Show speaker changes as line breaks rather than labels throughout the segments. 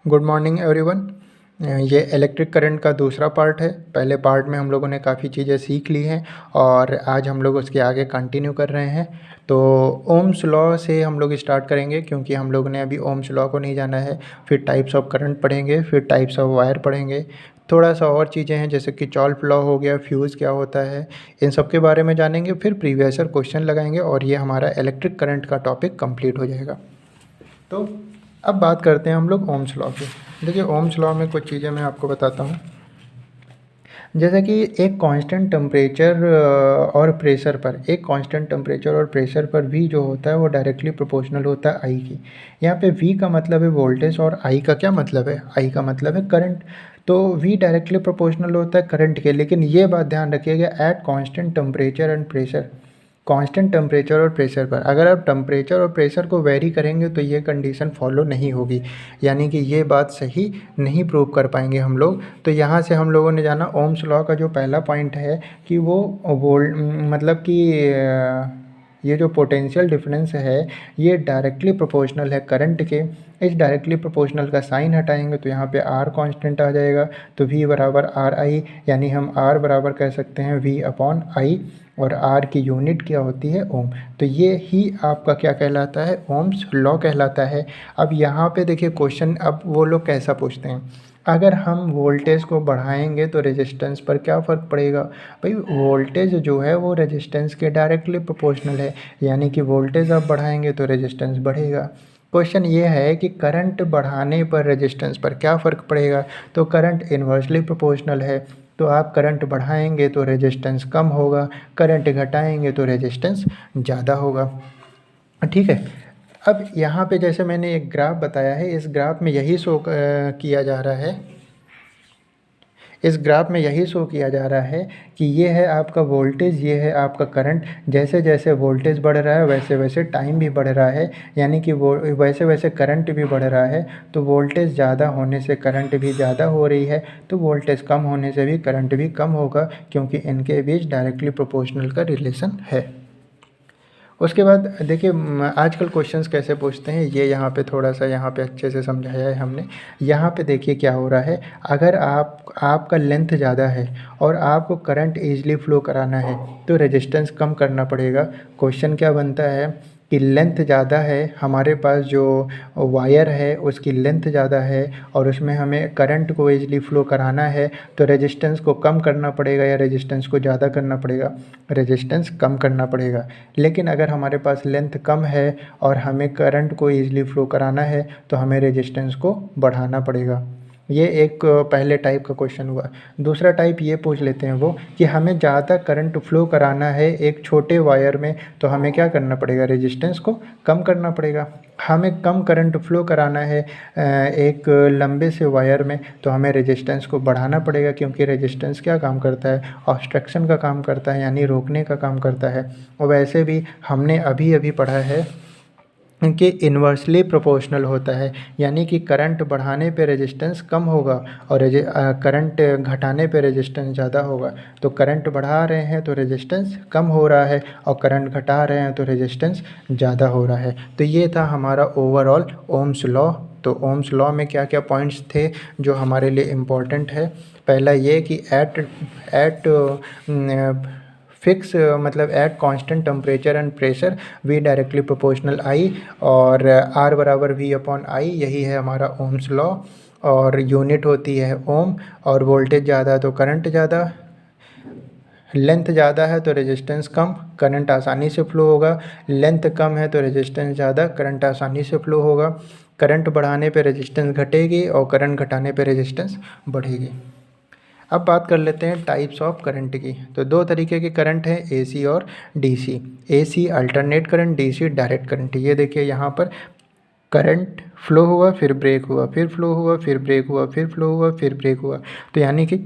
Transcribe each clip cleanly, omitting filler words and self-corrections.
Good morning everyone. ये electric current का दूसरा पार्ट है। पहले पार्ट में हम लोगों ने काफ़ी चीज़ें सीख ली हैं और आज हम लोग उसके आगे कंटिन्यू कर रहे हैं। तो ओम्स लॉ से हम लोग स्टार्ट करेंगे क्योंकि हम लोगों ने अभी ओम्स लॉ को नहीं जाना है। फिर टाइप्स ऑफ करंट पढ़ेंगे, फिर टाइप्स ऑफ वायर पढ़ेंगे, थोड़ा सा और चीज़ें हैं जैसे कि चॉल्फ लॉ हो गया, फ्यूज़ क्या होता है, इन सब के बारे में जानेंगे। फिर प्रीवियस ईयर क्वेश्चन लगाएंगे और ये हमारा इलेक्ट्रिक करंट का टॉपिक कंप्लीट हो जाएगा। तो अब बात करते हैं हम लोग ओम्स लॉ की। देखिए ओम्स लॉ में कुछ चीज़ें मैं आपको बताता हूँ। जैसे कि एक कांस्टेंट टेम्परेचर और प्रेशर पर, एक कांस्टेंट टेम्परेचर और प्रेशर पर V जो होता है वो डायरेक्टली प्रोपोर्शनल होता है I की। यहाँ पे V का मतलब है वोल्टेज और I का क्या मतलब है? I का मतलब है करंट। तो V डायरेक्टली प्रोपोर्शनल होता है करंट के, लेकिन ये बात ध्यान रखिएगा at constant temperature and pressure. Constant temperature और प्रेशर पर अगर आप टेम्परेचर और प्रेशर को वेरी करेंगे तो ये कंडीशन फॉलो नहीं होगी, यानी कि ये बात सही नहीं प्रूव कर पाएंगे हम लोग। तो यहाँ से हम लोगों ने जाना ओम्स लॉ का जो पहला पॉइंट है कि वो मतलब कि ये जो पोटेंशियल डिफरेंस है ये डायरेक्टली प्रोपोर्शनल है करंट के। इस डायरेक्टली प्रोपोर्शनल का साइन हटाएंगे तो यहाँ पे R कांस्टेंट आ जाएगा, तो V बराबर आर आई, यानी हम R बराबर कह सकते हैं V अपॉन आई, और R की यूनिट क्या होती है? ओम। तो ये ही आपका क्या कहलाता है? ओम्स लॉ कहलाता है। अब यहाँ पे देखिए क्वेश्चन, अब वो लोग कैसा पूछते हैं, अगर हम वोल्टेज को बढ़ाएंगे तो रेजिस्टेंस पर क्या फ़र्क पड़ेगा? भाई वोल्टेज जो है वो रेजिस्टेंस के डायरेक्टली प्रोपोर्शनल है, यानी कि वोल्टेज आप बढ़ाएंगे तो रेजिस्टेंस बढ़ेगा। क्वेश्चन ये है कि करंट बढ़ाने पर रेजिस्टेंस पर क्या फ़र्क पड़ेगा? तो करंट इन्वर्सली प्रोपोर्शनल है, तो आप करंट बढ़ाएंगे तो रेजिस्टेंस कम होगा, करंट घटाएंगे तो रेजिस्टेंस ज़्यादा होगा। ठीक है। अब यहाँ पे जैसे मैंने एक ग्राफ बताया है, इस ग्राफ में यही शो किया जा रहा है, इस ग्राफ में यही शो किया जा रहा है कि ये है आपका वोल्टेज, ये है आपका करंट। जैसे जैसे वोल्टेज बढ़ रहा है वैसे वैसे टाइम भी बढ़ रहा है, यानी कि वो वैसे वैसे करंट भी बढ़ रहा है। तो वोल्टेज ज़्यादा होने से करंट भी ज़्यादा हो रही है, तो वोल्टेज कम होने से भी करंट भी कम होगा, क्योंकि इनके बीच डायरेक्टली प्रोपोर्शनल का रिलेशन है। उसके बाद देखिए आजकल क्वेश्चंस कैसे पूछते हैं, ये यहाँ पे थोड़ा सा यहाँ पे अच्छे से समझाया है हमने। यहाँ पे देखिए क्या हो रहा है, अगर आपका लेंथ ज़्यादा है और आपको करंट ईजिली फ्लो कराना है तो रेजिस्टेंस कम करना पड़ेगा। क्वेश्चन क्या बनता है कि लेंथ ज़्यादा है, हमारे पास जो वायर है उसकी लेंथ ज़्यादा है और उसमें हमें करंट को ईजिली फ्लो कराना है, तो रेजिस्टेंस को कम करना पड़ेगा या रेजिस्टेंस को ज़्यादा करना पड़ेगा? रेजिस्टेंस कम करना पड़ेगा। लेकिन अगर हमारे पास लेंथ कम है और हमें करंट को ईजिली फ्लो कराना है तो हमें रेजिस्टेंस को बढ़ाना पड़ेगा। ये एक पहले टाइप का क्वेश्चन हुआ। दूसरा टाइप ये पूछ लेते हैं वो कि हमें ज़्यादा करंट फ्लो कराना है एक छोटे वायर में, तो हमें क्या करना पड़ेगा? रेजिस्टेंस को कम करना पड़ेगा। हमें कम करंट फ्लो कराना है एक लंबे से वायर में, तो हमें रेजिस्टेंस को बढ़ाना पड़ेगा, क्योंकि रेजिस्टेंस क्या काम करता है? ऑब्स्ट्रक्शन का काम करता है, यानी रोकने का काम करता है। और वैसे भी हमने अभी अभी पढ़ा है कि इन्वर्सली प्रोपोर्शनल होता है, यानी कि करंट बढ़ाने पे रेजिस्टेंस कम होगा और करंट घटाने पे रेजिस्टेंस ज़्यादा होगा। तो करंट बढ़ा रहे हैं तो रेजिस्टेंस कम हो रहा है और करंट घटा रहे हैं तो रेजिस्टेंस ज़्यादा हो रहा है। तो ये था हमारा ओवरऑल ओम्स लॉ। तो ओम्स लॉ में क्या क्या पॉइंट्स थे जो हमारे लिए इम्पोर्टेंट है? पहला ये कि एट फिक्स मतलब at constant temperature and pressure V directly proportional I, और R बराबर V अपॉन I, यही है हमारा ओम्स लॉ। और यूनिट होती है ओम, और वोल्टेज ज़्यादा तो करंट ज़्यादा, लेंथ ज़्यादा है तो रेजिस्टेंस कम, करंट आसानी से फ्लो होगा। लेंथ कम है तो रेजिस्टेंस ज़्यादा, करंट आसानी से फ्लो होगा। करंट बढ़ाने पे रेजिस्टेंस घटेगी और करंट घटाने पे रेजिस्टेंस बढ़ेगी। अब बात कर लेते हैं टाइप्स ऑफ करंट की। तो दो तरीके के करंट हैं, AC और DC। AC alternate current, DC direct current. ये देखिए यहाँ पर करंट फ्लो हुआ, फिर ब्रेक हुआ, फिर फ्लो हुआ, फिर ब्रेक हुआ, फिर फ्लो हुआ, फिर ब्रेक हुआ, तो यानी कि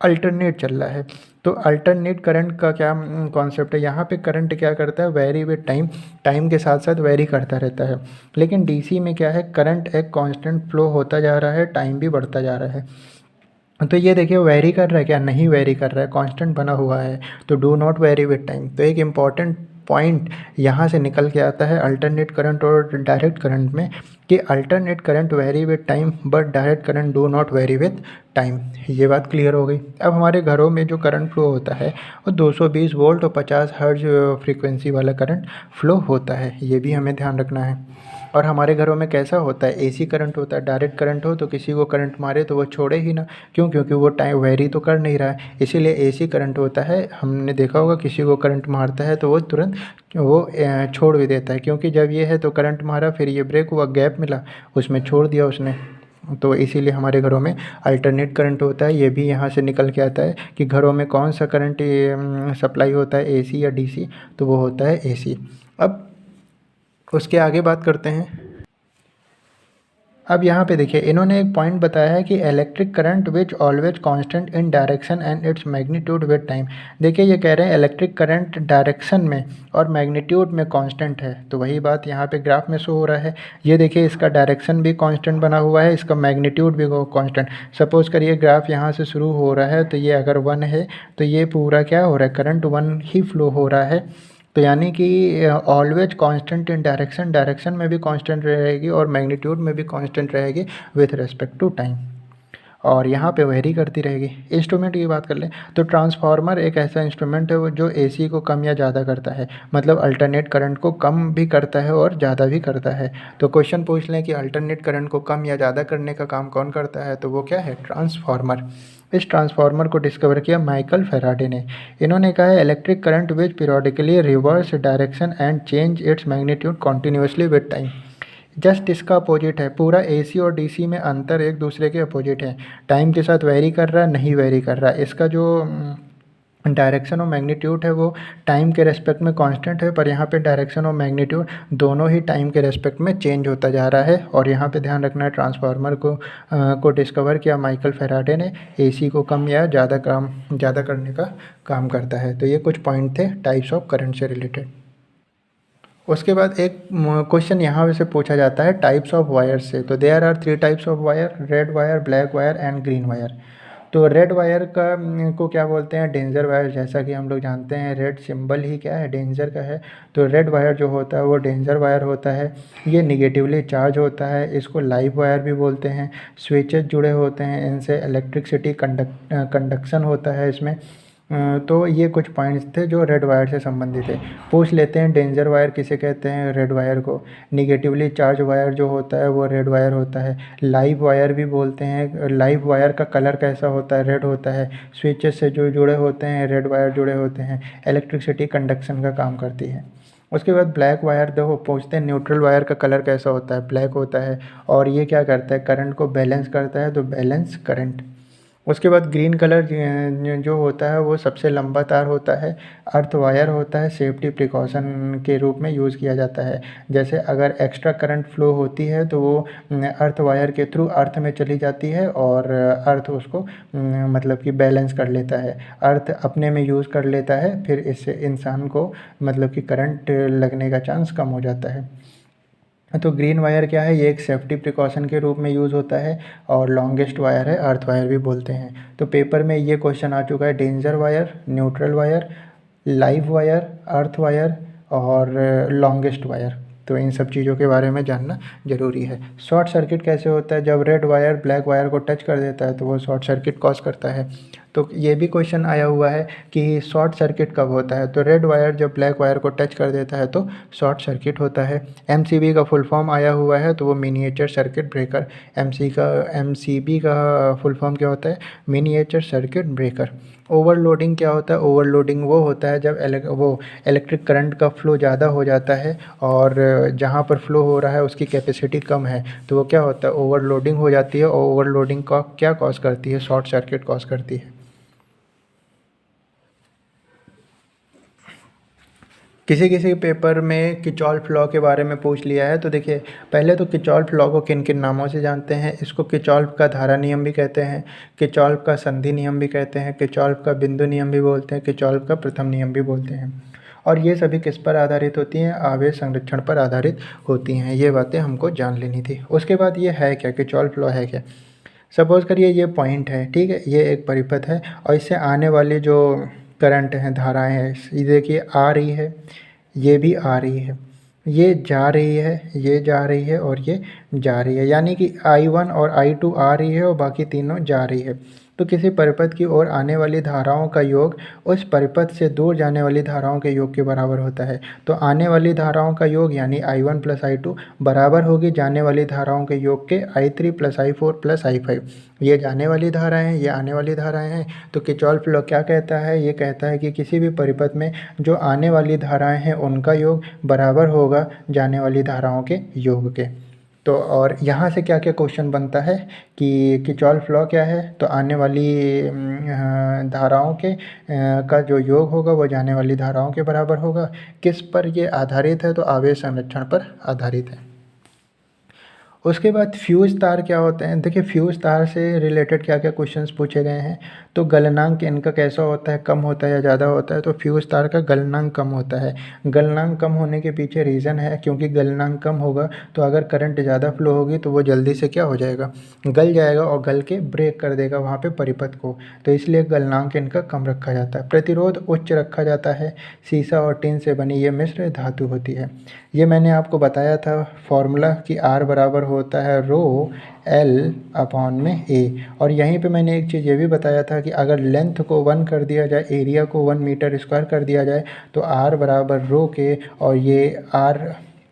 अल्टरनेट चल रहा है। तो अल्टरनेट करंट का क्या कॉन्सेप्ट है? यहाँ पे करंट क्या करता है? वेरी विद टाइम, टाइम के साथ साथ वेरी करता रहता है। लेकिन DC में क्या है? करंट एक कांस्टेंट फ्लो होता जा रहा है, टाइम भी बढ़ता जा रहा है। तो ये देखिए वेरी कर रहा है क्या? नहीं वेरी कर रहा है, कांस्टेंट बना हुआ है। तो do not very with time. तो एक इम्पॉर्टेंट पॉइंट यहाँ से निकल के आता है अल्टरनेट करंट और डायरेक्ट करंट में, कि alternate current very with time but direct current do not very with time. ये बात क्लियर हो गई। अब हमारे घरों में जो करंट फ्लो होता है वो 220 वोल्ट और 50 हर्ट्ज फ्रीक्वेंसी वाला करंट फ्लो होता है, ये भी हमें ध्यान रखना है। और हमारे घरों में कैसा होता है, एसी करंट होता है। डायरेक्ट करंट हो तो किसी को करंट मारे तो वो छोड़े ही ना, क्यों? क्योंकि वो टाइम वेरी तो कर नहीं रहा है, इसीलिए एसी करंट होता है। हमने देखा होगा किसी को करंट मारता है तो वो तुरंत वो छोड़ भी देता है, क्योंकि जब ये है तो करंट मारा, फिर ये ब्रेक हुआ, गैप मिला, उसमें छोड़ दिया उसने। तो इसीलिए हमारे घरों में अल्टरनेट करंट होता है। ये भी यहाँ से निकल के आता है कि घरों में कौन सा करंट सप्लाई होता है, एसी या डीसी, तो वो होता है एसी। अब उसके आगे बात करते हैं। अब यहाँ पे देखिए इन्होंने एक पॉइंट बताया है कि electric current which always constant in direction and its magnitude with time. देखिए ये कह रहे हैं इलेक्ट्रिक करंट डायरेक्शन में और मैग्नीट्यूड में कांस्टेंट है, तो वही बात यहाँ पे ग्राफ में शो हो रहा है। ये देखिए इसका डायरेक्शन भी कांस्टेंट बना हुआ है, इसका मैग्नीट्यूड भी कांस्टेंट। सपोज़ करिए ग्राफ यहाँ से शुरू हो रहा है तो ये अगर 1 है तो ये पूरा क्या हो रहा है, करंट 1 ही फ्लो हो रहा है। तो यानी कि always constant in direction, direction में भी कांस्टेंट रहेगी और मैग्नीट्यूड में भी कांस्टेंट रहेगी विथ रिस्पेक्ट टू टाइम, और यहाँ पे वेरी करती रहेगी। इंस्ट्रूमेंट की बात कर लें तो ट्रांसफार्मर एक ऐसा इंस्ट्रूमेंट है वो जो एसी को कम या ज़्यादा करता है, मतलब अल्टरनेट करंट को कम भी करता है और ज़्यादा भी करता है। तो क्वेश्चन पूछ लें कि अल्टरनेट करंट को कम या ज़्यादा करने का काम कौन करता है, तो वो क्या है, ट्रांसफार्मर। इस ट्रांसफार्मर को डिस्कवर किया माइकल फैराडे ने। इन्होंने कहा है electric current which periodically reverse direction and change its magnitude continuously with time. Just इसका अपोजिट है, पूरा एसी और डीसी में अंतर एक दूसरे के अपोजिट है। टाइम के साथ वेरी कर रहा है, नहीं वेरी कर रहा है। इसका जो डायरेक्शन और मैग्नीट्यूड है वो टाइम के रेस्पेक्ट में कांस्टेंट है, पर यहाँ पे डायरेक्शन और मैग्नीट्यूड दोनों ही टाइम के रेस्पेक्ट में चेंज होता जा रहा है। और यहाँ पे ध्यान रखना है ट्रांसफार्मर को डिस्कवर किया माइकल फैराडे ने। एसी को कम या ज़्यादा करने का काम करता है। तो ये कुछ पॉइंट थे टाइप्स ऑफ करंट से रिलेटेड। उसके बाद एक क्वेश्चन यहाँ से पूछा जाता है टाइप्स ऑफ वायर से। तो there are 3 types of wire, red wire, black wire and green wire. तो रेड वायर को क्या बोलते हैं, डेंजर वायर। जैसा कि हम लोग जानते हैं रेड सिंबल ही क्या है, डेंजर का है। तो रेड वायर जो होता है वो डेंजर वायर होता है। ये निगेटिवली चार्ज होता है, इसको लाइव वायर भी बोलते हैं। स्विचेस जुड़े होते हैं इनसे, इलेक्ट्रिसिटी कंडक्शन होता है इसमें। तो ये कुछ पॉइंट्स थे जो रेड वायर से संबंधित है। पूछ लेते हैं डेंजर वायर किसे कहते हैं, रेड वायर को। निगेटिवली चार्ज वायर जो होता है वो रेड वायर होता है। लाइव वायर भी बोलते हैं। लाइव वायर का कलर कैसा होता है, रेड होता है। स्विचेस से जो जुड़े होते हैं रेड वायर जुड़े होते हैं, इलेक्ट्रिसिटी कंडक्शन का काम करती है। उसके बाद ब्लैक वायर देखो पूछते हैं न्यूट्रल वायर का कलर कैसा होता है, ब्लैक होता है। और ये क्या करता है, करंट को बैलेंस करता है, तो बैलेंस करंट। उसके बाद ग्रीन कलर जो होता है वो सबसे लंबा तार होता है, अर्थ वायर होता है, सेफ्टी प्रिकॉशन के रूप में यूज़ किया जाता है। जैसे अगर एक्स्ट्रा करंट फ्लो होती है तो वो अर्थ वायर के थ्रू अर्थ में चली जाती है और अर्थ उसको मतलब कि बैलेंस कर लेता है, अर्थ अपने में यूज़ कर लेता है, फिर इससे इंसान को मतलब कि करंट लगने का चांस कम हो जाता है। तो ग्रीन वायर क्या है, ये एक सेफ्टी प्रिकॉशन के रूप में यूज़ होता है और लॉन्गेस्ट वायर है, अर्थ वायर भी बोलते हैं। तो पेपर में ये क्वेश्चन आ चुका है, danger wire, neutral wire, live wire, earth wire और लॉन्गेस्ट वायर। तो इन सब चीज़ों के बारे में जानना ज़रूरी है। शॉर्ट सर्किट कैसे होता है, जब रेड वायर ब्लैक वायर को टच कर देता है तो वो शॉर्ट सर्किट कॉज करता है। तो ये भी क्वेश्चन आया हुआ है कि शॉर्ट सर्किट कब होता है, तो रेड वायर जब ब्लैक वायर को टच कर देता है तो शॉर्ट सर्किट होता है। एमसीबी का फुल फॉर्म आया हुआ है तो वो मिनिएचर सर्किट ब्रेकर। एमसीबी का फुल फॉर्म क्या होता है, मिनिएचर सर्किट ब्रेकर। ओवरलोडिंग क्या होता है, ओवरलोडिंग वो होता है जब इलेक्ट्रिक करंट का फ्लो ज़्यादा हो जाता है और जहाँ पर फ्लो हो रहा है उसकी कैपेसिटी कम है, तो वो क्या होता है, ओवरलोडिंग हो जाती है। और ओवरलोडिंग का क्या कॉज करती है, शॉर्ट सर्किट कॉज करती है। किसी किसी पेपर में किरचॉफ लॉ के बारे में पूछ लिया है। तो देखिए पहले तो किरचॉफ लॉ को किन किन नामों से जानते हैं, इसको किरचॉफ का धारा नियम भी कहते हैं, किरचॉफ का संधि नियम भी कहते हैं, किरचॉफ का बिंदु नियम भी बोलते हैं, किरचॉफ का प्रथम नियम भी बोलते हैं। और ये सभी किस पर आधारित होती हैं, आवेश संरक्षण पर आधारित होती हैं। ये बातें हमको जान लेनी थी। उसके बाद ये है क्या, किरचॉफ लॉ है क्या। सपोज़ करिए ये पॉइंट है, ठीक है, ये एक परिपथ है और इससे आने वाली जो करंट हैं, धाराएं हैं, ये देखिए आ रही है, ये भी आ रही है, ये जा रही है, ये जा रही है और ये जा रही है, यानी कि I1 और I2 आ रही है और बाकी तीनों जा रही है। तो किसी परिपथ की ओर आने वाली धाराओं का योग उस परिपथ से दूर जाने वाली धाराओं के योग के बराबर होता है। तो आने वाली धाराओं का योग यानी I1 + I2 बराबर होगी जाने वाली धाराओं के योग के I3 + I4 + I5। ये जाने वाली धाराएं हैं, ये आने वाली धाराएं हैं। तो किरचॉफ लॉ क्या कहता है? ये कहता है कि किसी भी परिपथ में जो आने वाली धाराएं हैं उनका योग बराबर होगा जाने वाली धाराओं के योग के। तो और यहाँ से क्या क्या क्वेश्चन बनता है कि किरचॉफ लॉ क्या है? तो आने वाली धाराओं के का जो योग होगा वो जाने वाली धाराओं के बराबर होगा। किस पर ये आधारित है? तो आवेश संरक्षण पर आधारित है। उसके बाद फ्यूज़ तार क्या होते हैं? देखिए फ्यूज़ तार से रिलेटेड क्या क्या क्वेश्चंस पूछे गए हैं। तो गलनांक इनका कैसा होता है, कम होता है या ज़्यादा होता है? तो फ्यूज़ तार का गलनांक कम होता है। गलनांक कम होने के पीछे रीज़न है क्योंकि गलनांक कम होगा तो अगर करंट ज़्यादा फ्लो होगी तो वो जल्दी से क्या हो जाएगा, गल जाएगा और गल के ब्रेक कर देगा वहाँ पे परिपथ को। तो इसलिए गलनांक इनका कम रखा जाता है। प्रतिरोध उच्च रखा जाता है। शीशा और टिन से बनी ये मिश्र धातु होती है। ये मैंने आपको बताया था फॉर्मूला कि R बराबर होता है ρL/A। और यहीं पे मैंने एक चीज़ ये भी बताया था कि अगर लेंथ को 1 कर दिया जाए, एरिया को 1 मीटर स्क्वायर कर दिया जाए तो R बराबर रो के, और ये R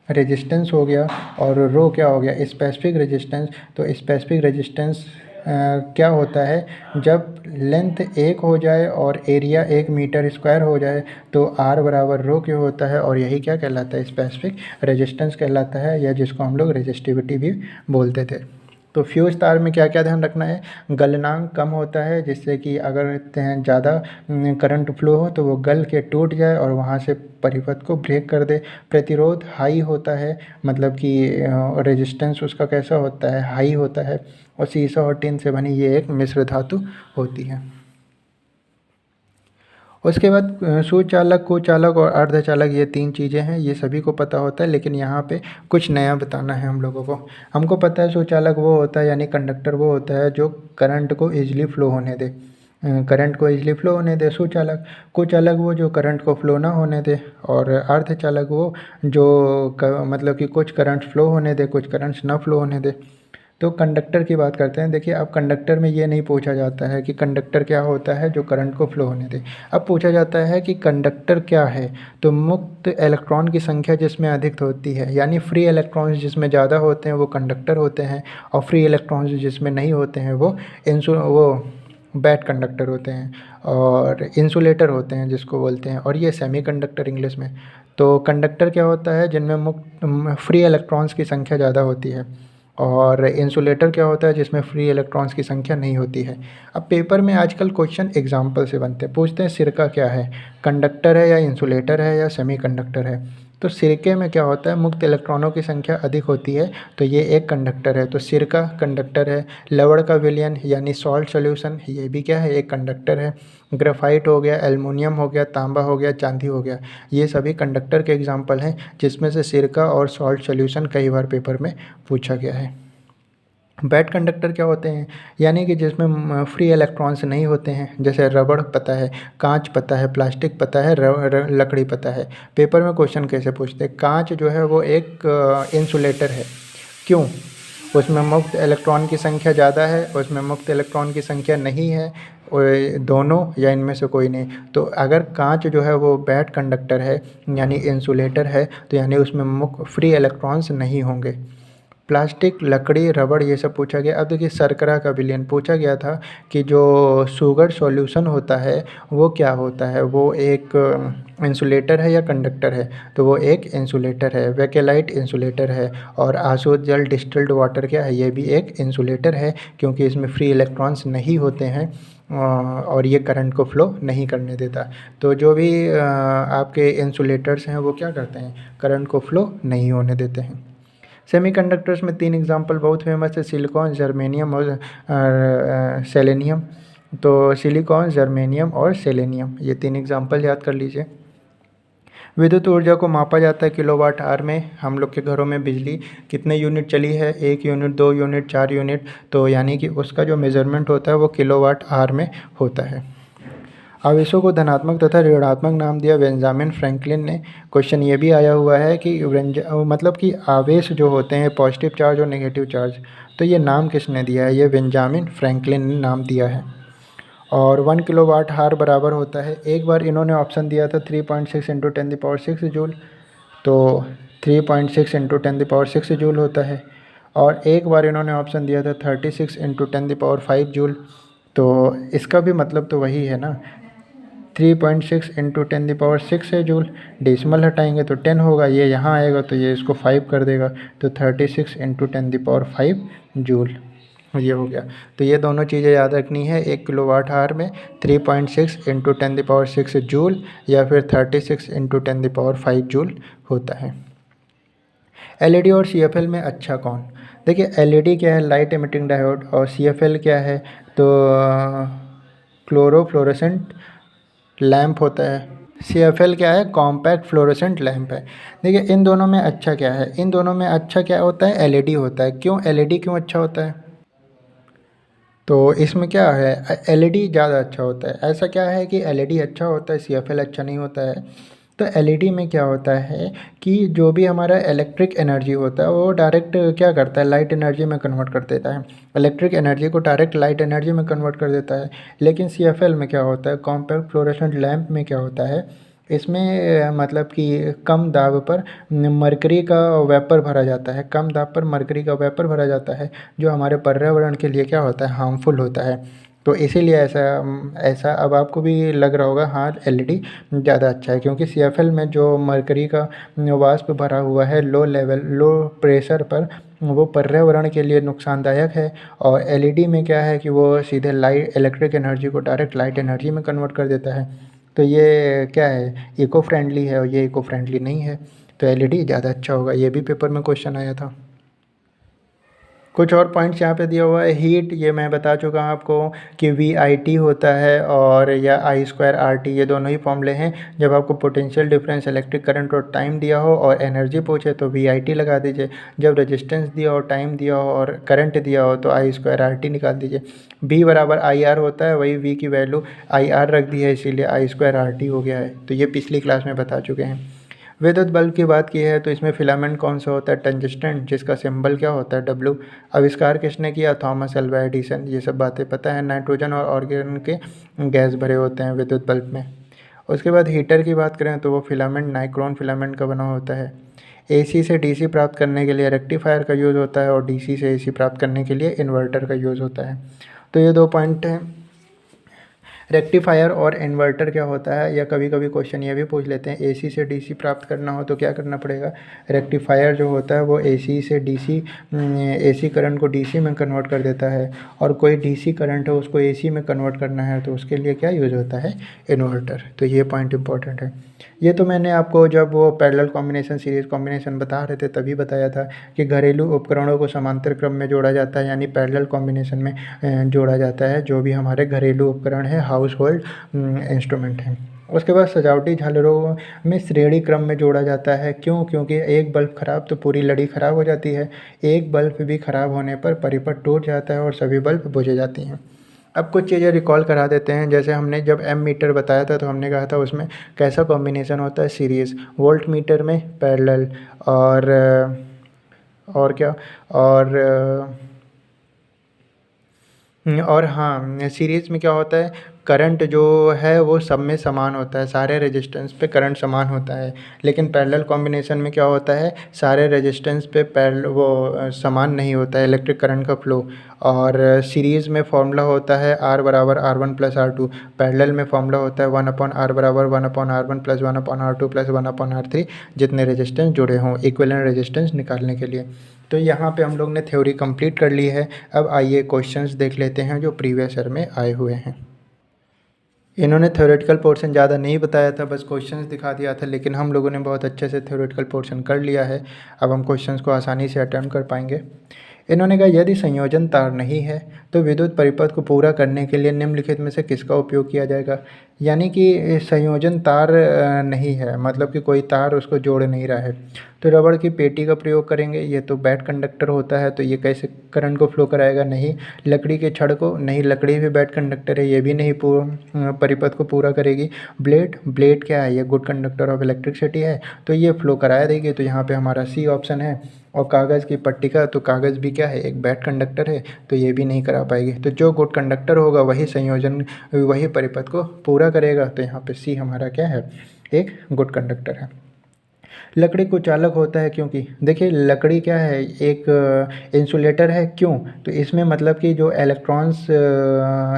रेजिस्टेंस हो गया और रो क्या हो गया, स्पेसिफिक रेजिस्टेंस। तो स्पेसिफिक रेजिस्टेंस क्या होता है, जब लेंथ 1 हो जाए और एरिया 1 मीटर स्क्वायर हो जाए तो R बराबर रो क्यों होता है, और यही क्या कहलाता है, स्पेसिफिक रेजिस्टेंस कहलाता है, या जिसको हम लोग रेजिस्टिविटी भी बोलते थे। तो फ्यूज़ तार में क्या क्या ध्यान रखना है, गलनांक कम होता है जिससे कि अगर ज़्यादा करंट फ्लो हो तो वो गल के टूट जाए और वहाँ से परिपथ को ब्रेक कर दे। प्रतिरोध हाई होता है, मतलब कि रेजिस्टेंस उसका कैसा होता है, हाई होता है। और शीशा और टिन से बनी ये एक मिश्र धातु होती है। उसके बाद सुचालक, कुचालक और अर्धचालक, ये 3 चीज़ें हैं, ये सभी को पता होता है, लेकिन यहाँ पे कुछ नया बताना है हम लोगों को। हमको पता है सुचालक वो होता है, यानी कंडक्टर वो होता है जो करंट को ईजिली फ्लो होने दे, करंट को ईजिली फ्लो होने दे सुचालक। कुचालक वो जो करंट को फ्लो ना होने दे, और अर्धचालक वो जो मतलब कि कुछ करंट फ्लो होने दे, कुछ करंट्स ना फ्लो होने दे। तो कंडक्टर की बात करते हैं। देखिए अब कंडक्टर में ये नहीं पूछा जाता है कि कंडक्टर क्या होता है जो करंट को फ्लो होने दे। अब पूछा जाता है कि कंडक्टर क्या है, तो मुक्त इलेक्ट्रॉन की संख्या जिसमें अधिक होती है, यानी फ्री इलेक्ट्रॉन्स जिसमें ज़्यादा होते हैं वो कंडक्टर होते हैं, और फ्री इलेक्ट्रॉन्स जिसमें नहीं होते हैं वो बैड कंडक्टर होते हैं, और इंसुलेटर होते हैं जिसको बोलते हैं, और ये सेमी कंडक्टर इंग्लिश में। तो कंडक्टर क्या होता है, जिनमें मुक्त फ्री इलेक्ट्रॉन्स की संख्या ज़्यादा होती है, और इंसुलेटर क्या होता है जिसमें फ्री इलेक्ट्रॉन्स की संख्या नहीं होती है। अब पेपर में आजकल क्वेश्चन एग्जाम्पल से बनते हैं, पूछते हैं सिरका क्या है, कंडक्टर है या इंसुलेटर है या सेमी कंडक्टर है। तो सिरके में क्या होता है, मुक्त इलेक्ट्रॉनों की संख्या अधिक होती है, तो ये एक कंडक्टर है, तो सिरका कंडक्टर है। लवण का विलयन यानी सॉल्ट सोल्यूशन, ये भी क्या है, एक कंडक्टर है। ग्रेफाइट हो गया, एल्युमिनियम हो गया, तांबा हो गया, चांदी हो गया, ये सभी कंडक्टर के एग्जाम्पल हैं, जिसमें से सिरका और सॉल्ट सोल्यूशन कई बार पेपर में पूछा गया है। बैड कंडक्टर क्या होते हैं, यानी कि जिसमें फ्री इलेक्ट्रॉन्स नहीं होते हैं, जैसे रबड़ पता है, कांच पता है, प्लास्टिक पता है, लकड़ी पता है। पेपर में क्वेश्चन कैसे पूछते हैं, कांच जो है वो एक इंसुलेटर है, क्यों, उसमें मुक्त इलेक्ट्रॉन की संख्या ज़्यादा है, उसमें मुक्त इलेक्ट्रॉन की संख्या नहीं है, दोनों या इनमें से कोई नहीं। तो अगर कांच जो है वो बैड कंडक्टर है यानी इंसुलेटर है, तो यानी उसमें मुक्त फ्री इलेक्ट्रॉन्स नहीं होंगे। प्लास्टिक, लकड़ी, रबड़, ये सब पूछा गया। अब देखिए शर्करा का विलयन पूछा गया था कि जो शुगर सॉल्यूशन होता है वो क्या होता है, वो एक इंसुलेटर है या कंडक्टर है, तो वो एक इंसुलेटर है। वेकेलाइट इंसुलेटर है, और आशुद्ध जल डिस्टिल्ड वाटर क्या है, ये भी एक इंसुलेटर है, क्योंकि इसमें फ्री इलेक्ट्रॉन्स नहीं होते हैं और ये करंट को फ्लो नहीं करने देता। तो जो भी आपके इंसुलेटर्स हैं वो क्या करते हैं, करंट को फ्लो नहीं होने देते हैं। सेमीकंडक्टर्स में 3 एग्जांपल बहुत फेमस है, सिलिकॉन, जर्मेनियम और सेलेनियम। तो सिलिकॉन, जर्मेनियम और सेलेनियम, ये 3 एग्जांपल याद कर लीजिए। विद्युत ऊर्जा को मापा जाता है किलोवाट आवर में। हम लोग के घरों में बिजली कितने यूनिट चली है, 1 यूनिट, 2 यूनिट, 4 यूनिट, तो यानी कि उसका जो मेज़रमेंट होता है वो किलोवाट आवर में होता है। आवेशों को धनात्मक तथा ऋणात्मक नाम दिया बेंजामिन फ्रैंकलिन ने। क्वेश्चन ये भी आया हुआ है कि मतलब कि आवेश जो होते हैं पॉजिटिव चार्ज और नेगेटिव चार्ज, तो ये नाम किसने दिया है? ये बेंजामिन फ्रैंकलिन ने नाम दिया है। और 1 किलोवाट हार बराबर होता है, एक बार इन्होंने ऑप्शन दिया था 3.6 इंटू 10⁻6 जूल, तो 3.6 इंटू 10⁻6 जूल होता है। और एक बार इन्होंने ऑप्शन दिया था 36 इंटू 10⁵ जूल, तो इसका भी मतलब तो वही है ना, 3.6 इंटू 10⁻6 है जूल, डेसिमल हटाएंगे तो 10 होगा, ये यहाँ आएगा तो ये इसको 5 कर देगा, तो 36 इंटू 10⁵ जूल ये हो गया। तो ये दोनों चीज़ें याद रखनी है, 1 किलोवाट आवर में 3.6 इंटू 10⁻6 जूल या फिर 36 इंटू 10⁵ जूल होता है। एलईडी और सीएफएल में अच्छा कौन? देखिए एलईडी क्या है? लाइट एमिटिंग डायोड, और सीएफएल क्या है? तो क्लोरोफ्लोरेसेंट लैंप होता है। सीएफएल क्या है? कॉम्पैक्ट फ्लोरेसेंट लैंप है। देखिए इन दोनों में अच्छा क्या है? इन दोनों में अच्छा क्या होता है? एलईडी होता है। क्यों एलईडी क्यों अच्छा होता है? तो इसमें क्या है, एलईडी ज़्यादा अच्छा होता है। ऐसा क्या है कि एलईडी अच्छा होता है, सीएफएल अच्छा नहीं होता है? तो एलईडी में क्या होता है कि जो भी हमारा इलेक्ट्रिक एनर्जी होता है वो डायरेक्ट क्या करता है, लाइट एनर्जी में कन्वर्ट कर देता है, इलेक्ट्रिक एनर्जी को डायरेक्ट लाइट एनर्जी में कन्वर्ट कर देता है। लेकिन सीएफएल में क्या होता है, कॉम्पैक्ट फ्लोरेसेंट लैंप में क्या होता है, इसमें मतलब कि कम दाब पर मरकरी का वेपर भरा जाता है, कम दाब पर मरकरी का वेपर भरा जाता है, जो हमारे पर्यावरण के लिए क्या होता है, हार्मफुल होता है। तो इसीलिए ऐसा ऐसा अब आपको भी लग रहा होगा, हाँ एलईडी ज़्यादा अच्छा है, क्योंकि सीएफएल में जो मरकरी का वाष्प भरा हुआ है लो लेवल लो प्रेशर पर, वो पर्यावरण के लिए नुकसानदायक है। और एलईडी में क्या है कि वो सीधे लाइट इलेक्ट्रिक एनर्जी को डायरेक्ट लाइट एनर्जी में कन्वर्ट कर देता है। तो ये क्या है, इको फ्रेंडली है, और ये इको फ्रेंडली नहीं है, तो एलईडी ज़्यादा अच्छा होगा। ये भी पेपर में क्वेश्चन आया था। कुछ और पॉइंट्स यहाँ पे दिया हुआ है। हीट, ये मैं बता चुका हूँ आपको कि VIT होता है और या I²RT, ये दोनों ही फॉर्मूले हैं। जब आपको पोटेंशियल डिफरेंस, इलेक्ट्रिक करंट और टाइम दिया हो और एनर्जी पूछे तो VIT लगा दीजिए। जब रेजिस्टेंस दिया हो, टाइम दिया हो और करंट दिया हो तो I²RT निकाल दीजिए। B बराबर IR होता है, वही V की वैल्यू IR रख दी है, इसीलिए I²RT हो गया है। तो ये पिछली क्लास में बता चुके हैं। विद्युत बल्ब की बात की है तो इसमें फिलामेंट कौन सा होता है? टंजस्टेंट, जिसका सिंबल क्या होता है? W। आविष्कार किसने किया? Thomas Alva Edison. ये सब बातें पता है। नाइट्रोजन और ऑर्गन के गैस भरे होते हैं विद्युत बल्ब में। उसके बाद हीटर की बात करें तो वो फिलामेंट नाइक्रोन फिलामेंट का बना होता है। AC से DC प्राप्त करने के लिए रेक्टिफायर का यूज़ होता है और DC से AC प्राप्त करने के लिए इन्वर्टर का यूज़ होता है। तो ये 2 पॉइंट हैं। रेक्टिफायर और इन्वर्टर क्या होता है, या कभी कभी क्वेश्चन ये भी पूछ लेते हैं AC से DC प्राप्त करना हो तो क्या करना पड़ेगा। रेक्टिफायर जो होता है वो AC से DC AC करंट को DC में कन्वर्ट कर देता है, और कोई DC करंट है उसको AC में कन्वर्ट करना है तो उसके लिए क्या यूज़ होता है? इन्वर्टर। तो ये पॉइंट इंपॉर्टेंट है। ये तो मैंने आपको जब वो पैरेलल कॉम्बिनेशन सीरीज़ कॉम्बिनेशन बता रहे थे तभी बताया था कि घरेलू उपकरणों को समांतर क्रम में जोड़ा जाता है, यानी पैरेलल कॉम्बिनेशन में जोड़ा जाता है जो भी हमारे घरेलू उपकरण है, हाउस होल्ड इंस्ट्रूमेंट हैं। उसके बाद सजावटी झालरों में श्रेणी क्रम में जोड़ा जाता है। क्यों? क्योंकि एक बल्ब ख़राब तो पूरी लड़ी ख़राब हो जाती है, एक बल्ब भी ख़राब होने पर परिपथ टूट जाता है और सभी बल्ब बुझ जाती हैं। अब कुछ चीज़ें रिकॉल करा देते हैं। जैसे हमने जब एम मीटर बताया था तो हमने कहा था उसमें कैसा कॉम्बिनेशन होता है? सीरीज़। वोल्ट मीटर में पैरेलल, और क्या, और हाँ सीरीज़ में क्या होता है, करंट जो है वो सब में समान होता है, सारे रेजिस्टेंस पे करंट समान होता है। लेकिन पैरेलल कॉम्बिनेशन में क्या होता है, सारे रेजिस्टेंस पे समान नहीं होता है इलेक्ट्रिक करंट का फ्लो। और सीरीज़ में फॉर्मूला होता है R बराबर R1 प्लस R2, पैरेलल में फॉर्मूला होता है 1/R बराबर 1/R1 plus 1/R2 plus 1/R3, जितने रेजिस्टेंस जुड़े हों इक्विवेलेंट रेजिस्टेंस निकालने के लिए। तो यहाँ पे हम लोग ने थ्योरी कंप्लीट कर ली है। अब आइए क्वेश्चंस देख लेते हैं जो प्रीवियस ईयर में आए हुए हैं। इन्होंने थ्योरेटिकल पोर्शन ज़्यादा नहीं बताया था, बस क्वेश्चंस दिखा दिया था, लेकिन हम लोगों ने बहुत अच्छे से थ्योरेटिकल पोर्शन कर लिया है। अब हम क्वेश्चंस को आसानी से अटेम्प्ट कर पाएंगे। इन्होंने कहा यदि संयोजन तार नहीं है तो विद्युत परिपथ को पूरा करने के लिए निम्नलिखित में से किसका उपयोग किया जाएगा। यानी कि संयोजन तार नहीं है, मतलब कि कोई तार उसको जोड़ नहीं रहा है, तो रबड़ की पेटी का प्रयोग करेंगे, ये तो बैड कंडक्टर होता है, तो ये कैसे करंट को फ्लो कराएगा, नहीं। लकड़ी के छड़ को, नहीं, लकड़ी भी बैड कंडक्टर है, ये भी नहीं परिपथ को पूरा करेगी। ब्लेड क्या है, ये गुड कंडक्टर ऑफ इलेक्ट्रिसिटी है, तो ये फ्लो कराया देगी, तो यहाँ पे हमारा सी ऑप्शन है। और कागज़ की पट्टिका, तो कागज़ भी क्या है, एक बैड कंडक्टर है, तो ये भी नहीं करा पाएगी। तो जो गुड कंडक्टर होगा वही संयोजन, वही परिपथ को पूरा करेगा, तो यहाँ पे सी हमारा क्या है, एक गुड कंडक्टर है। लकड़ी कुचालक होता है क्योंकि देखिए लकड़ी क्या है, एक इंसुलेटर है, क्यों, तो इसमें मतलब कि जो इलेक्ट्रॉन्स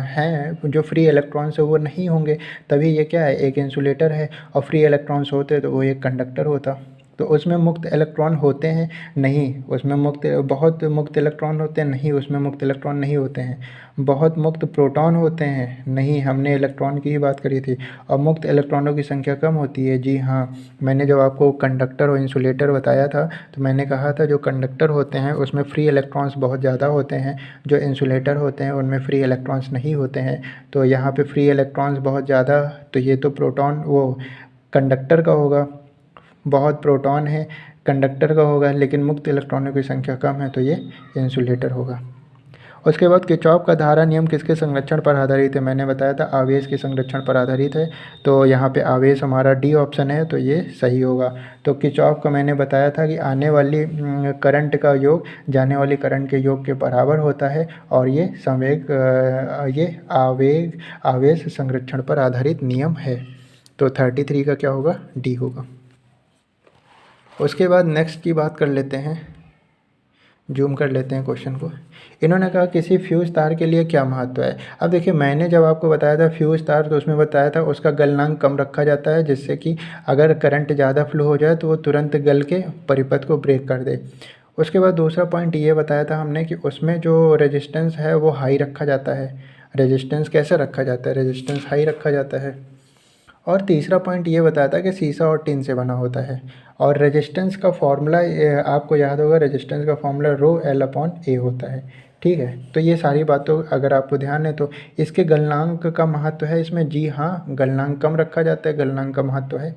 हैं, जो फ्री इलेक्ट्रॉन्स है वो नहीं होंगे, तभी ये क्या है, एक इंसुलेटर है। और फ्री इलेक्ट्रॉन्स होते तो वो एक कंडक्टर होता। तो उसमें मुक्त इलेक्ट्रॉन होते हैं, नहीं, उसमें बहुत मुक्त इलेक्ट्रॉन होते हैं, नहीं, उसमें मुक्त इलेक्ट्रॉन नहीं होते हैं। बहुत मुक्त प्रोटॉन होते हैं, नहीं, हमने इलेक्ट्रॉन की ही बात करी थी। और मुक्त इलेक्ट्रॉनों की संख्या कम होती है, जी हाँ। मैंने जब आपको कंडक्टर और इंसुलेटर बताया था, तो मैंने कहा था जो कंडक्टर होते हैं उसमें फ्री इलेक्ट्रॉन्स बहुत ज़्यादा होते हैं, जो इंसुलेटर होते हैं उनमें फ्री इलेक्ट्रॉन्स नहीं होते हैं। तो यहाँ पे फ्री इलेक्ट्रॉन्स बहुत ज़्यादा, तो ये तो प्रोटॉन वो कंडक्टर का होगा, बहुत प्रोटॉन है, कंडक्टर का होगा, लेकिन मुक्त इलेक्ट्रॉनों की संख्या कम है, तो ये इंसुलेटर होगा। उसके बाद किरचॉफ का धारा नियम किसके संरक्षण पर आधारित है, मैंने बताया था आवेश के संरक्षण पर आधारित है, तो यहाँ पे आवेश हमारा डी ऑप्शन है, तो ये सही होगा। तो किरचॉफ का मैंने बताया था कि आने वाली करंट का योग जाने वाली करंट के योग के बराबर होता है, और ये ये आवेश संरक्षण पर आधारित नियम है। तो 33 का क्या होगा, डी होगा। उसके बाद नेक्स्ट की बात कर लेते हैं, जूम कर लेते हैं क्वेश्चन को। इन्होंने कहा किसी फ्यूज़ तार के लिए क्या महत्व है। अब देखिए मैंने जब आपको बताया था फ्यूज़ तार, तो उसमें बताया था उसका गलनांक कम रखा जाता है, जिससे कि अगर करंट ज़्यादा फ्लो हो जाए तो वो तुरंत गल के परिपथ को ब्रेक कर दे। उसके बाद दूसरा पॉइंट ये बताया था हमने कि उसमें जो रेजिस्टेंस है वो हाई रखा जाता है। रेजिस्टेंस कैसे रखा जाता है, रेजिस्टेंस हाई रखा जाता है। और तीसरा पॉइंट ये बताया था कि शीशा और टिन से बना होता है। और रेजिस्टेंस का फॉर्मूला आपको याद होगा, रेजिस्टेंस का फॉर्मूला रो एल अपॉन ए होता है, ठीक है। तो ये सारी बातों अगर आपको ध्यान है, तो इसके गलनांक का महत्व है इसमें, जी हाँ, गलनांक कम रखा जाता है, गलनांक का महत्व है।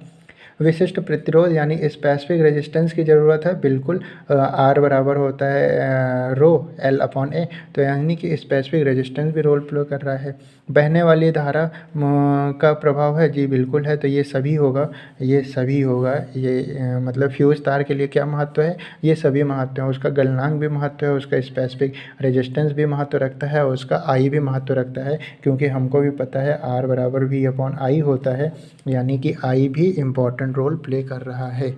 विशिष्ट प्रतिरोध यानी स्पेसिफिक रेजिस्टेंस की ज़रूरत है, बिल्कुल। आर बराबर होता है रो एल अपॉन ए, तो यानी कि स्पेसिफिक रेजिस्टेंस भी रोल प्ले कर रहा है। बहने वाली धारा का प्रभाव है, जी बिल्कुल है, तो ये सभी होगा, ये सभी होगा। ये मतलब फ्यूज़ तार के लिए क्या महत्व है, ये सभी महत्व है। उसका गलनांक भी महत्व है, उसका स्पेसिफिक रेजिस्टेंस भी महत्व रखता है, और उसका आई भी महत्व रखता है, क्योंकि हमको भी पता है आर बराबर वी अपॉन आई होता है, यानी कि आई भी इम्पॉर्टेंट रोल प्ले कर रहा है।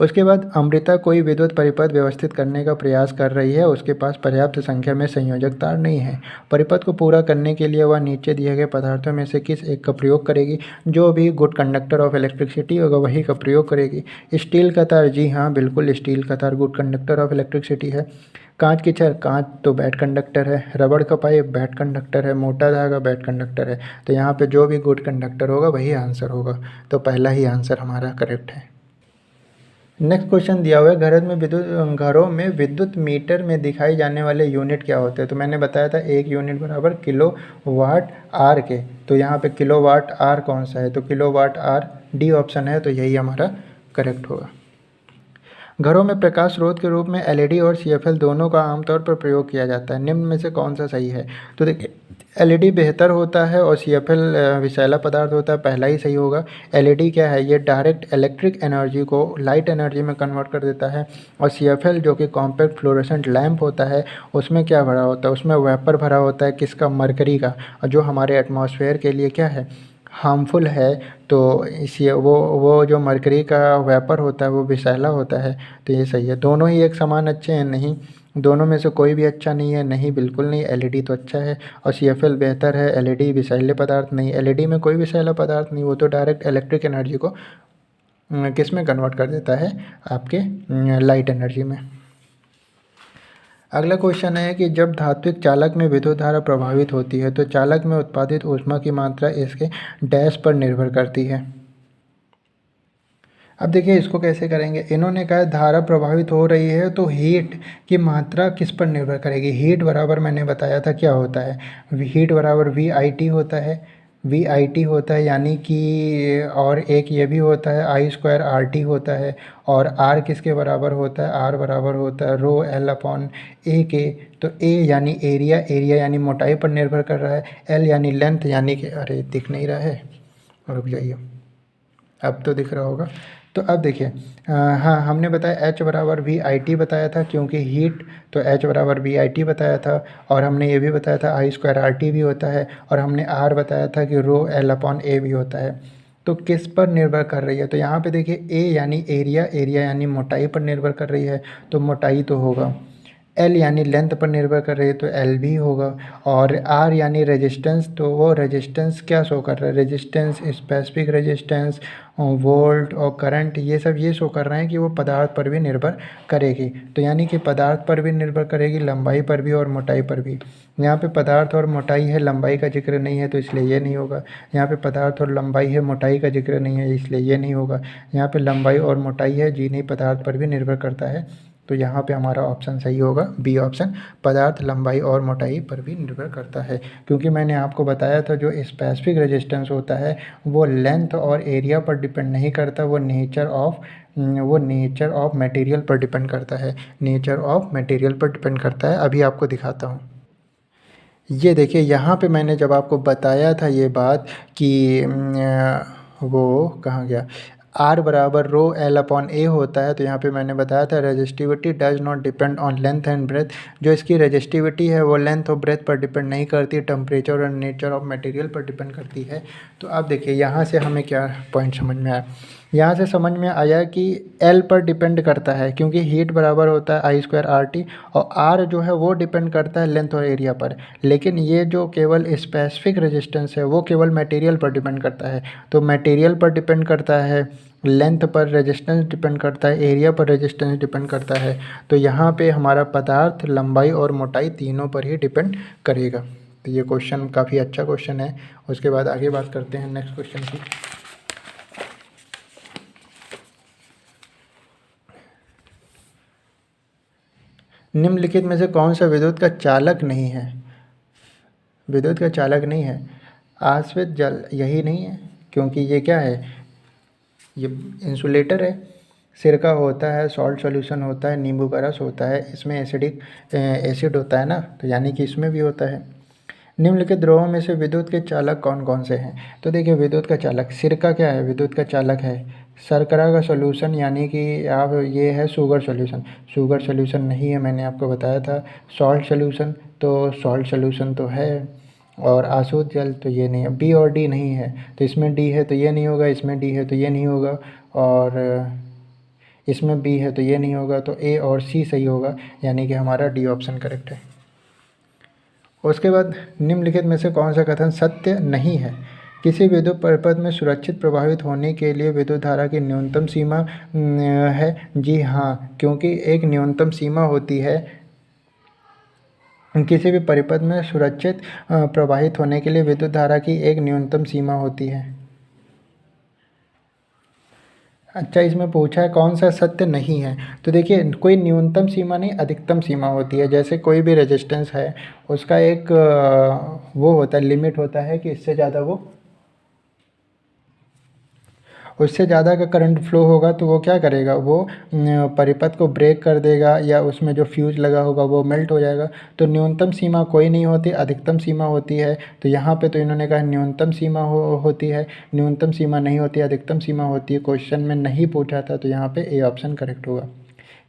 उसके बाद अमृता कोई विद्युत परिपथ व्यवस्थित करने का प्रयास कर रही है, उसके पास पर्याप्त संख्या में संयोजक तार नहीं है। परिपथ को पूरा करने के लिए वह नीचे दिए गए पदार्थों में से किस एक का प्रयोग करेगी। जो भी गुड कंडक्टर ऑफ इलेक्ट्रिसिटी होगा वही का प्रयोग करेगी। स्टील का तार, जी हाँ बिल्कुल, स्टील का तार गुड कंडक्टर ऑफ इलेक्ट्रिसिटी है। कांच की छड़, कांच तो बैड कंडक्टर है। रबड़ का पाइप बैड कंडक्टर है। मोटा धागा बैड कंडक्टर है। तो यहाँ पे जो भी गुड कंडक्टर होगा वही आंसर होगा, तो पहला ही आंसर हमारा करेक्ट है। नेक्स्ट क्वेश्चन दिया हुआ है, घरों में विद्युत मीटर में दिखाई जाने वाले यूनिट क्या होते हैं। तो मैंने बताया था 1 यूनिट बराबर किलो वाट आर के, तो यहाँ पे किलो वाट आर कौन सा है, तो kilo what R D option है, तो यही हमारा करेक्ट होगा। घरों में प्रकाश स्रोत के रूप में एलईडी और सीएफएल दोनों का आमतौर पर प्रयोग किया जाता है, निम्न में से कौन सा सही है। तो देखिए एलईडी बेहतर होता है और सीएफएल विषैला पदार्थ होता है, पहला ही सही होगा। एलईडी क्या है, ये डायरेक्ट इलेक्ट्रिक एनर्जी को लाइट एनर्जी में कन्वर्ट कर देता है। और सीएफएल जो कि कॉम्पैक्ट फ्लोरोसेंट लैंप होता है, उसमें क्या भरा होता है, उसमें वेपर भरा होता है, किसका, मरकरी का, और जो हमारे एटमॉस्फेयर के लिए क्या है, हार्मफुल है। तो इसी वो जो मरकरी का वेपर होता है वो विषैला होता है, तो ये सही है। दोनों ही एक समान अच्छे हैं, नहीं, दोनों में से कोई भी अच्छा नहीं है, नहीं बिल्कुल नहीं। एलईडी तो अच्छा है और सीएफएल बेहतर है, एलईडी विषैले पदार्थ नहीं, एलईडी में कोई विषैला पदार्थ नहीं, वो तो डायरेक्ट इलेक्ट्रिक एनर्जी को किस में कन्वर्ट कर देता है, आपके लाइट एनर्जी में। अगला क्वेश्चन है कि जब धात्विक चालक में विद्युत धारा प्रभावित होती है तो चालक में उत्पादित ऊष्मा की मात्रा इसके डैश पर निर्भर करती है। अब देखिए इसको कैसे करेंगे, इन्होंने कहा धारा प्रभावित हो रही है तो हीट की मात्रा किस पर निर्भर करेगी। हीट बराबर मैंने बताया था क्या होता है, हीट बराबर वी आई टी होता है। वी आई टी होता है, यानी कि और एक ये भी होता है आई स्क्वायर आर टी होता है। और आर किसके बराबर होता है? आर बराबर होता है रो एल अपॉन ए के। तो ए यानी एरिया, एरिया यानी मोटाई पर निर्भर कर रहा है। एल यानी लेंथ, यानी कि अरे दिख नहीं रहा है, रुक जाइए, अब तो दिख रहा होगा। तो अब देखिए, हाँ हमने बताया H बराबर वी आई टी बताया था, क्योंकि हीट, तो H बराबर वी आई टी बताया था। और हमने ये भी बताया था आई स्क्वायर आर टी भी होता है। और हमने R बताया था कि रो एल अपॉन ए भी होता है। तो किस पर निर्भर कर रही है? तो यहाँ पे देखिए ए यानी एरिया, एरिया यानी मोटाई पर निर्भर कर रही है, तो मोटाई तो होगा। एल यानी लेंथ पर निर्भर कर रही है, तो एल भी होगा। और आर यानी रेजिस्टेंस, तो वो रेजिस्टेंस क्या शो कर रहा है? रेजिस्टेंस, स्पेसिफिक रेजिस्टेंस, वोल्ट और करंट, ये सब ये शो कर रहे हैं कि वो पदार्थ पर भी निर्भर करेगी। तो यानी कि पदार्थ पर भी निर्भर करेगी, लंबाई पर भी और मोटाई पर भी। यहाँ पे पदार्थ और मोटाई है, लंबाई का जिक्र नहीं है, तो इसलिए ये नहीं होगा। यहाँ पे पदार्थ और लंबाई है, मोटाई का जिक्र नहीं है, इसलिए ये नहीं होगा। यहाँ पे लंबाई और मोटाई है, जी नहीं, पदार्थ पर भी निर्भर करता है। तो यहाँ पे हमारा ऑप्शन सही होगा, बी ऑप्शन, पदार्थ, लंबाई और मोटाई पर भी निर्भर करता है। क्योंकि मैंने आपको बताया था जो स्पेसिफिक रेजिस्टेंस होता है वो लेंथ और एरिया पर डिपेंड नहीं करता, वो नेचर ऑफ मटेरियल पर डिपेंड करता है, नेचर ऑफ मटेरियल पर डिपेंड करता है। अभी आपको दिखाता हूँ। ये देखिए, यहाँ पे मैंने जब आपको बताया था ये बात कि वो कहाँ गया, आर बराबर रो एल अपॉन ए होता है, तो यहाँ पे मैंने बताया था resistivity does not depend on length and breadth. जो इसकी रेजिस्टिविटी है वो लेंथ और ब्रेथ पर डिपेंड नहीं करती, टेम्परेचर और नेचर ऑफ मटेरियल पर डिपेंड करती है। तो अब देखिए यहाँ से हमें क्या पॉइंट समझ में आया? यहाँ से समझ में आया कि एल पर डिपेंड करता है, क्योंकि हीट बराबर होता है आई स्क्वायर आर टी, और आर जो है वो डिपेंड करता है लेंथ और एरिया पर। लेकिन ये जो केवल स्पेसिफिक रेजिस्टेंस है वो केवल मटेरियल पर डिपेंड करता है। तो मटेरियल पर डिपेंड करता है, लेंथ पर रेजिस्टेंस डिपेंड करता है, एरिया पर रेजिस्टेंस डिपेंड करता है। तो यहाँ पे हमारा पदार्थ, लंबाई और मोटाई तीनों पर ही डिपेंड करेगा। तो ये क्वेश्चन काफ़ी अच्छा क्वेश्चन है। उसके बाद आगे बात करते हैं नेक्स्ट क्वेश्चन की। निम्नलिखित में से कौन सा विद्युत का चालक नहीं है? विद्युत का चालक नहीं है, आश्रित जल यही नहीं है, क्योंकि ये क्या है? ये इंसुलेटर है। सिरका होता है, सॉल्ट सॉल्यूशन होता है, नींबू का रस होता है, इसमें एसिड होता है ना, तो यानी कि इसमें भी होता है। निम्नलिखित द्रवों में से विद्युत के चालक कौन कौन से हैं? तो देखिए, विद्युत का चालक, सिरका क्या है? विद्युत का चालक है। शर्करा का सॉल्यूशन, यानी कि आप ये है शुगर सॉल्यूशन, शुगर सॉल्यूशन नहीं है, मैंने आपको बताया था। सॉल्ट सॉल्यूशन, तो सॉल्ट सॉल्यूशन तो है। और आसुत जल, तो ये नहीं है। बी और डी नहीं है, तो इसमें डी है तो ये नहीं होगा, इसमें डी है तो ये नहीं होगा, और इसमें बी है तो ये नहीं होगा। तो ए और सी सही होगा, यानी कि हमारा डी ऑप्शन करेक्ट है। उसके बाद निम्नलिखित में से कौन सा कथन सत्य नहीं है? किसी विद्युत परिपथ में सुरक्षित प्रवाहित होने के लिए विद्युत धारा की न्यूनतम सीमा है। जी हाँ, क्योंकि एक न्यूनतम सीमा होती है। किसी भी परिपथ में सुरक्षित प्रवाहित होने के लिए विद्युत धारा की एक न्यूनतम सीमा होती है। अच्छा, इसमें पूछा है कौन सा सत्य नहीं है। तो देखिए, कोई न्यूनतम सीमा नहीं, अधिकतम सीमा होती है। जैसे कोई भी रेजिस्टेंस है, उसका एक वो होता है, लिमिट होता है कि इससे ज़्यादा वो, उससे ज़्यादा का करंट फ्लो होगा तो वो क्या करेगा? वो परिपथ को ब्रेक कर देगा, या उसमें जो फ्यूज लगा होगा वो मेल्ट हो जाएगा। तो न्यूनतम सीमा कोई नहीं होती, अधिकतम सीमा होती है। तो यहाँ पे तो इन्होंने कहा न्यूनतम सीमा होती है, न्यूनतम सीमा नहीं होती, अधिकतम सीमा होती है। क्वेश्चन में नहीं पूछा था, तो यहाँ पे ए ऑप्शन करेक्ट होगा।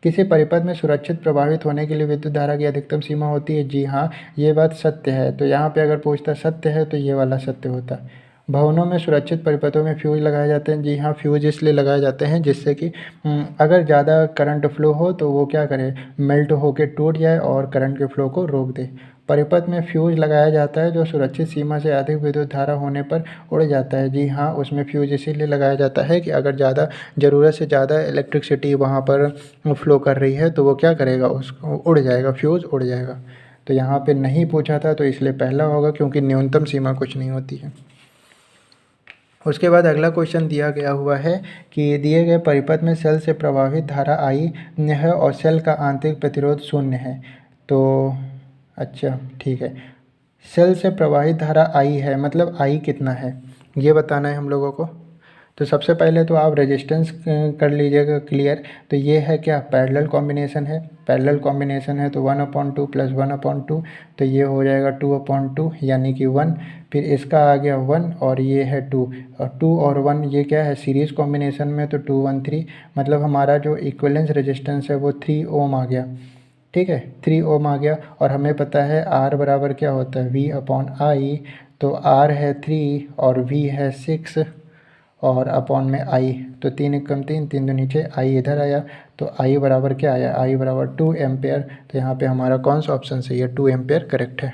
किसी परिपथ में सुरक्षित प्रभावित होने के लिए विद्युत धारा की अधिकतम सीमा होती है। जी हाँ, ये बात सत्य है। तो यहाँ पे अगर पूछता सत्य है तो ये वाला सत्य होता। भवनों में सुरक्षित परिपथों में फ्यूज लगाए जाते हैं। जी हाँ, फ्यूज इसलिए लगाए जाते हैं जिससे कि अगर ज़्यादा करंट फ्लो हो तो वो क्या करे? मेल्ट होकर टूट जाए और करंट के फ्लो को रोक दे। परिपथ में फ्यूज लगाया जाता है जो सुरक्षित सीमा से अधिक विद्युत धारा होने पर उड़ जाता है। जी हाँ, उसमें फ्यूज इसीलिए लगाया जाता है कि अगर ज़्यादा ज़रूरत से ज़्यादा इलेक्ट्रिसिटी वहाँ पर फ्लो कर रही है तो वो क्या करेगा? उसको उड़ जाएगा, फ्यूज उड़ जाएगा। तो यहाँ पे नहीं पूछा था, तो इसलिए पहला होगा, क्योंकि न्यूनतम सीमा कुछ नहीं होती है। उसके बाद अगला क्वेश्चन दिया गया हुआ है कि दिए गए परिपथ में सेल से प्रवाहित धारा आई है और सेल का आंतरिक प्रतिरोध 0 है। तो अच्छा ठीक है, सेल से प्रवाहित धारा I है, मतलब I कितना है ये बताना है हम लोगों को। तो सबसे पहले तो आप रेजिस्टेंस कर लीजिएगा क्लियर। तो ये है क्या, पैरेलल कॉम्बिनेशन है। पैरेलल कॉम्बिनेशन है तो 1/2 प्लस 1/2, तो ये हो जाएगा 2/2 यानी कि 1। फिर इसका आ गया 1 और ये है 2, और 2 और 1 ये क्या है, सीरीज़ कॉम्बिनेशन में, तो 2 1 3, मतलब हमारा जो इक्विवेलेंस रेजिस्टेंस है वो 3 ओम आ गया। ठीक है, 3 ओम आ गया। और हमें पता है R बराबर क्या होता है, V/I। तो R है 3 और V है 6 और अपॉन में I, तो 3 एकम 3, 3 दूनी 6, I इधर आया तो I बराबर क्या आया, I बराबर 2 एम्पेयर। तो यहाँ पे हमारा कौन सा ऑप्शन सही है, 2 एम्पेयर करेक्ट है।